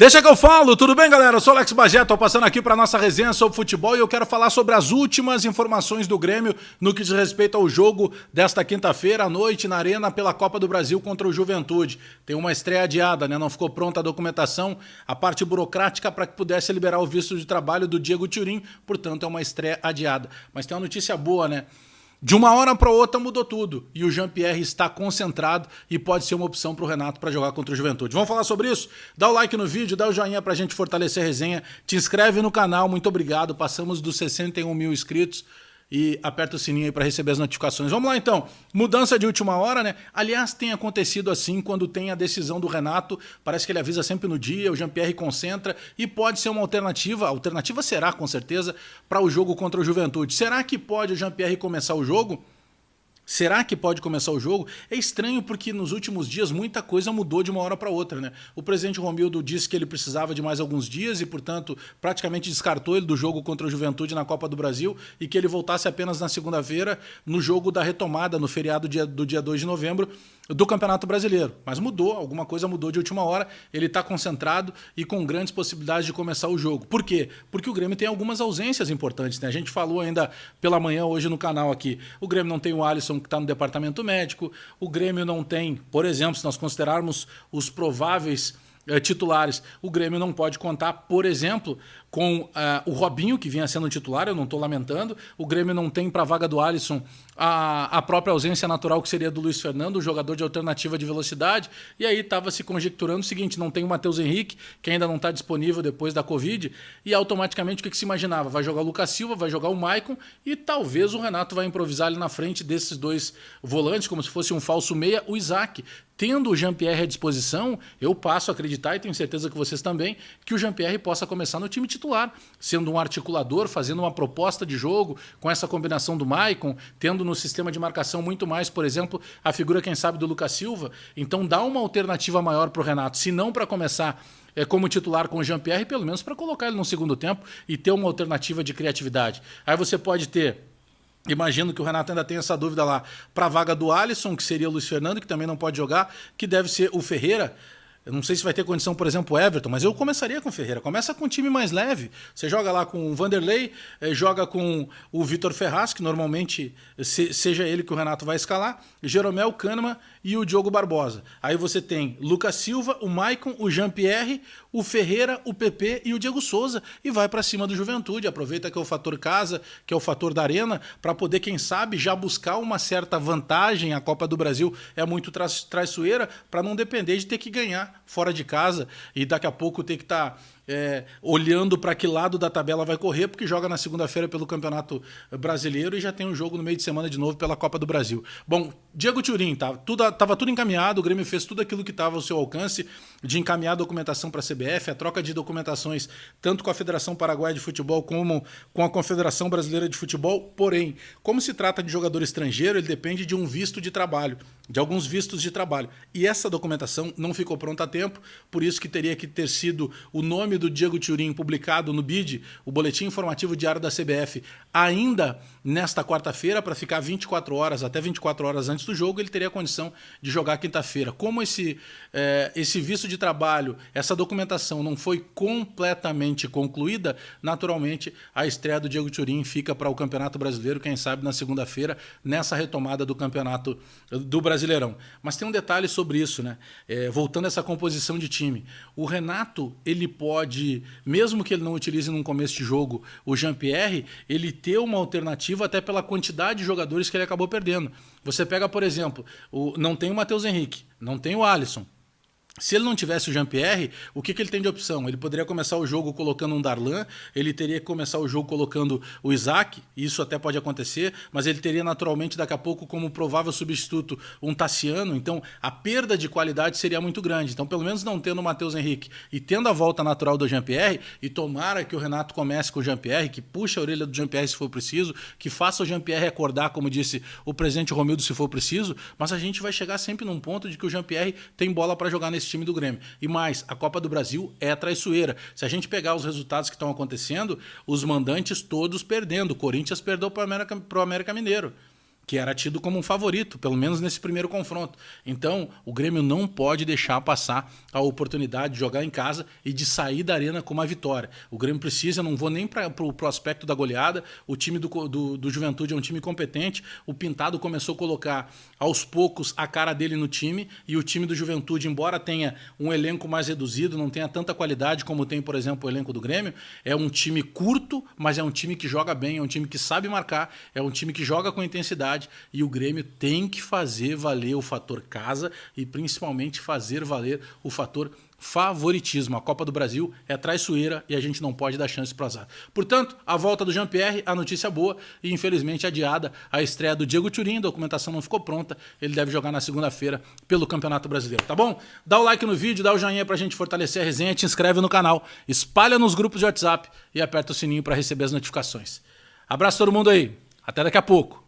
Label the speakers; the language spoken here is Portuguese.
Speaker 1: Deixa que eu falo, tudo bem, galera? Eu sou o Alex Bagé, tô passando aqui para nossa resenha sobre futebol e eu quero falar sobre as últimas informações do Grêmio no que diz respeito ao jogo desta quinta-feira à noite na Arena pela Copa do Brasil contra o Juventude. Tem uma estreia adiada, né? Não ficou pronta a documentação, a parte burocrática para que pudesse liberar o visto de trabalho do Diego Turim, portanto é uma estreia adiada. Mas tem uma notícia boa, né? De uma hora para outra mudou tudo e o Jean-Pierre está concentrado e pode ser uma opção para o Renato para jogar contra o Juventude. Vamos falar sobre isso? Dá o like no vídeo, dá o joinha para a gente fortalecer a resenha, te inscreve no canal, muito obrigado, passamos dos 61 mil inscritos e aperta o sininho aí para receber as notificações. Vamos lá então, mudança de última hora, né? Aliás, tem acontecido assim quando tem a decisão do Renato, parece que ele avisa sempre no dia, o Jean-Pierre concentra e pode ser uma alternativa, a alternativa será com certeza para o jogo contra o Juventude. Será que pode o Jean-Pierre começar o jogo? Será que pode começar o jogo? É estranho porque nos últimos dias muita coisa mudou de uma hora para outra, né? O presidente Romildo disse que ele precisava de mais alguns dias e, portanto, praticamente descartou ele do jogo contra o Juventude na Copa do Brasil e que ele voltasse apenas na segunda-feira no jogo da retomada, no feriado do dia 2 de novembro do Campeonato Brasileiro. Mas mudou, alguma coisa mudou de última hora, ele está concentrado e com grandes possibilidades de começar o jogo. Por quê? Porque o Grêmio tem algumas ausências importantes, né? A gente falou ainda pela manhã hoje no canal aqui, o Grêmio não tem o Alisson que está no departamento médico, o Grêmio não tem, por exemplo, se nós considerarmos os prováveis titulares, o Grêmio não pode contar, por exemplo, com o Robinho, que vinha sendo titular, eu não estou lamentando, o Grêmio não tem para a vaga do Alisson a própria ausência natural que seria do Luiz Fernando, o jogador de alternativa de velocidade, e aí estava se conjecturando o seguinte, não tem o Matheus Henrique, que ainda não está disponível depois da Covid, e automaticamente o que se imaginava? Vai jogar o Lucas Silva, vai jogar o Maicon, e talvez o Renato vai improvisar ali na frente desses dois volantes, como se fosse um falso meia, o Isaac. Tendo o Jean-Pierre à disposição, eu passo a acreditar, e tenho certeza que vocês também, que o Jean-Pierre possa começar no time titular, sendo um articulador, fazendo uma proposta de jogo, com essa combinação do Maicon, tendo no sistema de marcação muito mais, por exemplo, a figura, quem sabe, do Lucas Silva. Então dá uma alternativa maior para o Renato, se não para começar como titular com o Jean-Pierre, pelo menos para colocar ele no segundo tempo e ter uma alternativa de criatividade. Aí você pode ter... Imagino que o Renato ainda tem essa dúvida lá para a vaga do Alisson, que seria o Luiz Fernando, que também não pode jogar, que deve ser o Ferreira. Eu não sei se vai ter condição, por exemplo, o Everton, mas eu começaria com o Ferreira. Começa com um time mais leve. Você joga lá com o Vanderlei, joga com o Vitor Ferraz, que normalmente seja ele que o Renato vai escalar, Jeromel, Kahneman e o Diogo Barbosa. Aí você tem Lucas Silva, o Maicon, o Jean-Pierre, o Ferreira, o PP e o Diego Souza e vai para cima do Juventude. Aproveita que é o fator casa, que é o fator da arena, para poder, quem sabe, já buscar uma certa vantagem. A Copa do Brasil é muito traiçoeira para não depender de ter que ganhar fora de casa e daqui a pouco ter que estar olhando para que lado da tabela vai correr, porque joga na segunda-feira pelo Campeonato Brasileiro e já tem um jogo no meio de semana de novo pela Copa do Brasil. Bom, Diego Turim, tava tudo encaminhado, o Grêmio fez tudo aquilo que estava ao seu alcance de encaminhar a documentação para a CBF, a troca de documentações tanto com a Federação Paraguaia de Futebol como com a Confederação Brasileira de Futebol, porém, como se trata de jogador estrangeiro, ele depende de um visto de trabalho, de alguns vistos de trabalho, e essa documentação não ficou pronta a tempo, por isso que teria que ter sido o nome do Diego Turim publicado no BID, o Boletim Informativo Diário da CBF, ainda nesta quarta-feira, para ficar 24 horas, até 24 horas antes do jogo, ele teria a condição de jogar quinta-feira. Como esse visto de trabalho, essa documentação não foi completamente concluída, naturalmente a estreia do Diego Turim fica para o Campeonato Brasileiro, quem sabe na segunda-feira, nessa retomada do Campeonato do Brasileirão. Mas tem um detalhe sobre isso, né? Voltando a essa composição de time, o Renato, ele pode, mesmo que ele não utilize num começo de jogo o Jean-Pierre, ele ter uma alternativa até pela quantidade de jogadores que ele acabou perdendo. Você pega, por exemplo, não tem o Matheus Henrique, não tem o Alisson. Se ele não tivesse o Jean-Pierre, o que ele tem de opção? Ele poderia começar o jogo colocando um Darlan, ele teria que começar o jogo colocando o Isaac, isso até pode acontecer, mas ele teria naturalmente daqui a pouco como provável substituto um Tassiano, então a perda de qualidade seria muito grande. Então pelo menos não tendo o Matheus Henrique e tendo a volta natural do Jean-Pierre, e tomara que o Renato comece com o Jean-Pierre, que puxe a orelha do Jean-Pierre se for preciso, que faça o Jean-Pierre acordar, como disse o presidente Romildo, se for preciso, mas a gente vai chegar sempre num ponto de que o Jean-Pierre tem bola para jogar nesse time do Grêmio. E mais, a Copa do Brasil é traiçoeira. Se a gente pegar os resultados que estão acontecendo, os mandantes todos perdendo. O Corinthians perdeu para o América Mineiro. que era tido como um favorito, pelo menos nesse primeiro confronto. Então, o Grêmio não pode deixar passar a oportunidade de jogar em casa e de sair da arena com uma vitória. O Grêmio precisa, não vou nem para o aspecto da goleada, o time do Juventude é um time competente, o Pintado começou a colocar aos poucos a cara dele no time, e o time do Juventude, embora tenha um elenco mais reduzido, não tenha tanta qualidade como tem, por exemplo, o elenco do Grêmio, é um time curto, mas é um time que joga bem, é um time que sabe marcar, é um time que joga com intensidade. E o Grêmio tem que fazer valer o fator casa e principalmente fazer valer o fator favoritismo. A Copa do Brasil é traiçoeira e a gente não pode dar chance para azar. Portanto, a volta do Jean-Pierre, a notícia boa, e infelizmente adiada a estreia do Diego Turim, a documentação não ficou pronta, ele deve jogar na segunda-feira pelo Campeonato Brasileiro, tá bom? Dá o like no vídeo, dá o joinha pra gente fortalecer a resenha, te inscreve no canal, espalha nos grupos de WhatsApp e aperta o sininho para receber as notificações. Abraço a todo mundo aí, até daqui a pouco.